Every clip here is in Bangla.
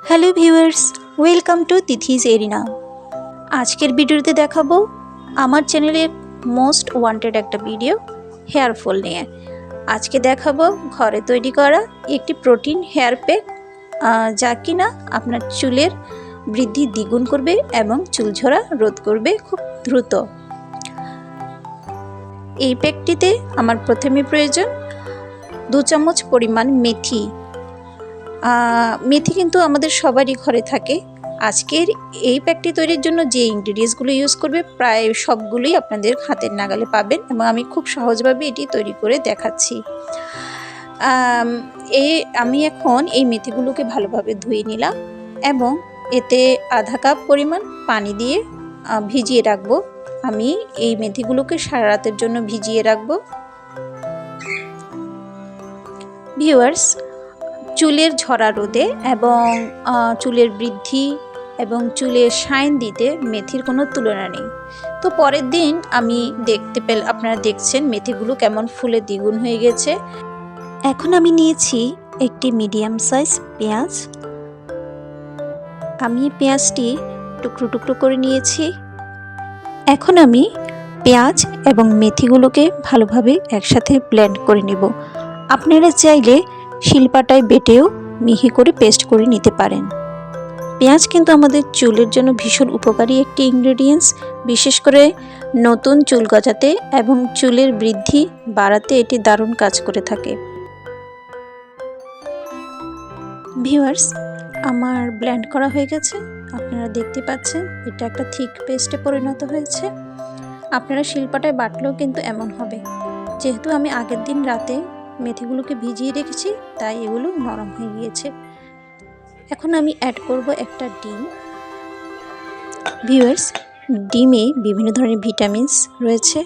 Hello viewers, welcome to তিথিস arena. আজকের ভিডিওতে দেখাবো আমার চ্যানেলের মোস্ট ওয়ান্টেড একটা ভিডিও হেয়ার ফল নিয়ে। আজকে দেখাবো ঘরে তৈরি করা একটি প্রোটিন হেয়ার প্যাক, যা কিনা আপনার চুলের বৃদ্ধি দ্বিগুণ করবে এবং চুল ঝরা রোধ করবে খুব দ্রুত। এই প্যাকটিতে আমার প্রথমে প্রয়োজন 2 চামচ পরিমাণ মেথি। মেথি কিন্তু আমাদের সবারই ঘরে থাকে। আজকের এই প্যাকটি তৈরির জন্য যে ইনগ্রিডিয়েন্টসগুলো ইউজ করবে প্রায় সবগুলোই আপনাদের হাতের নাগালে পাবেন এবং আমি খুব সহজভাবে এটি তৈরি করে দেখাচ্ছি। আমি এখন এই মেথিগুলোকে ভালোভাবে ধুয়ে নিলাম এবং এতে আধা কাপ পরিমাণ পানি দিয়ে ভিজিয়ে রাখবো। আমি এই মেথিগুলোকে সারা রাতের জন্য ভিজিয়ে রাখবো। ভিউয়ার্স, চুলের ঝরা রোধে এবং চুলের বৃদ্ধি এবং চুলের শাইন দিতে মেথির কোনো তুলনা নেই। তো পরের দিন আমি আপনারা দেখছেন মেথিগুলো কেমন ফুলে দ্বিগুণ হয়ে গেছে। এখন আমি নিয়েছি একটি মিডিয়াম সাইজ পেঁয়াজ। আমি পেঁয়াজটি টুকরো টুকরো করে নিয়েছি। এখন আমি পেঁয়াজ এবং মেথিগুলোকে ভালোভাবে একসাথে ব্লেন্ড করে নেব। আপনারা চাইলে শিলপাটায় বেটেও মিহি করে পেস্ট করে নিতে পারেন। পেঁয়াজ কিন্তু আমাদের চুলের জন্য ভীষণ উপকারী একটি ইনগ্রেডিয়েন্টস, বিশেষ করে নতুন চুল গজাতে এবং চুলের বৃদ্ধি বাড়াতে এটি দারুণ কাজ করে থাকে। ভিউয়ার্স, আমার ব্লেন্ড করা হয়ে গেছে, আপনারা দেখতে পাচ্ছেন এটা একটা থিক পেস্টে পরিণত হয়েছে। আপনারা শিলপাটায় বাটলেও কিন্তু এমন হবে। যেহেতু আমি আগের দিন রাতে মেথিগুলোকে ভিজিয়ে রেখেছি তাই এগুলো নরম হয়ে গিয়েছে। এখন আমি অ্যাড করব একটা ডিম। ভিউয়ার্স, ডিমে বিভিন্ন ধরনের ভিটামিনস রয়েছে,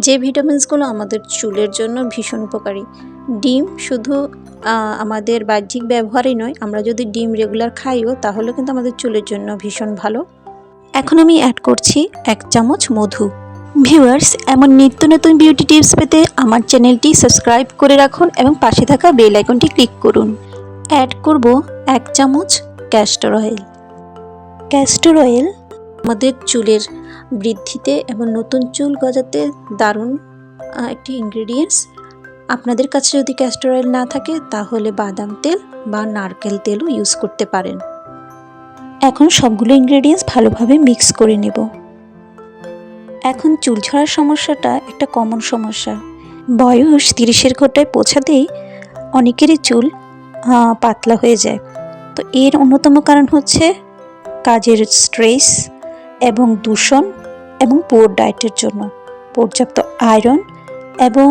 যে ভিটামিনসগুলো আমাদের চুলের জন্য ভীষণ উপকারী। ডিম শুধু আমাদের বাহ্যিক ব্যবহারই নয়, আমরা যদি ডিম রেগুলার খাইও তাহলে কিন্তু আমাদের চুলের জন্য ভীষণ ভালো। এখন আমি অ্যাড করছি 1 চামচ মধু। ভিউয়ার্স, এমন নিত্য নতুন বিউটি টিপস পেতে আমার চ্যানেলটি সাবস্ক্রাইব করে রাখুন এবং পাশে থাকা বেল আইকনটি ক্লিক করুন। অ্যাড করব 1 চামচ ক্যাস্টর অয়েল। ক্যাস্টর অয়েল আমাদের চুলের বৃদ্ধিতে এবং নতুন চুল গজাতে দারুণ একটি ইনগ্রেডিয়েন্টস। আপনাদের কাছে যদি ক্যাস্টর অয়েল না থাকে তাহলে বাদাম তেল বা নারকেল তেলও ইউজ করতে পারেন। এখন সবগুলো ইনগ্রেডিয়েন্টস ভালোভাবে মিক্স করে নেব। এখন চুল ঝরার সমস্যাটা একটা কমন সমস্যা। বয়স 30-এর ঘটায় পৌঁছাতেই অনেকেরই চুল পাতলা হয়ে যায়। তো এর অন্যতম কারণ হচ্ছে কাজের স্ট্রেস এবং দূষণ এবং পুয়ার ডায়েটের জন্য। পর্যাপ্ত আয়রন এবং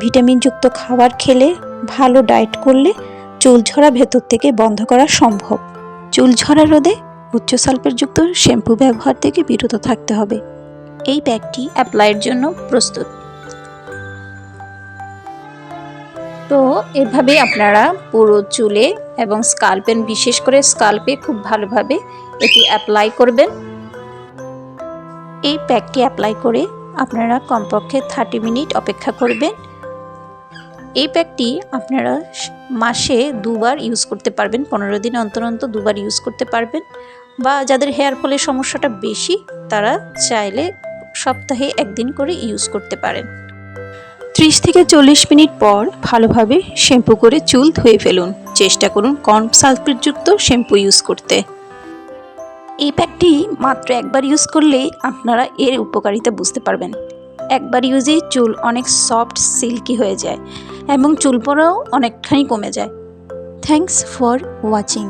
ভিটামিনযুক্ত খাবার খেলে, ভালো ডায়েট করলে চুল ঝরা ভেতর থেকে বন্ধ করা সম্ভব। চুল ঝরা রোধে উচ্চ সালফেটযুক্ত শ্যাম্পু ব্যবহার থেকে বিরত থাকতে হবে। এই প্যাকটি অ্যাপ্লাইয়ের জন্য প্রস্তুত। তো এভাবে আপনারা পুরো চুলে এবং স্কাল্পে, বিশেষ করে স্কাল্পে খুব ভালোভাবে এটি অ্যাপ্লাই করবেন। এই প্যাকটি অ্যাপ্লাই করে আপনারা কমপক্ষে 30 মিনিট অপেক্ষা করবেন। এই প্যাকটি আপনারা মাসে 2 বার ইউজ করতে পারবেন, 15 দিন অন্তর অন্তর 2 বার ইউজ করতে পারবেন। বা যাদের হেয়ার ফলের সমস্যাটা বেশি তারা চাইলে সপ্তাহে 1 দিন করে ইউজ করতে পারেন। 30 থেকে 40 মিনিট পর ভালোভাবে শ্যাম্পু করে চুল ধুয়ে ফেলুন। চেষ্টা করুন কম সালফেটযুক্ত শ্যাম্পু ইউজ করতে। এই প্যাকটি মাত্র 1 বার ইউজ করলেই আপনারা এর উপকারিতা বুঝতে পারবেন। 1 বার ইউজেই চুল অনেক সফট, সিল্কি হয়ে যায় এবং চুল পড়াও অনেকখানি কমে যায়। Thanks for watching.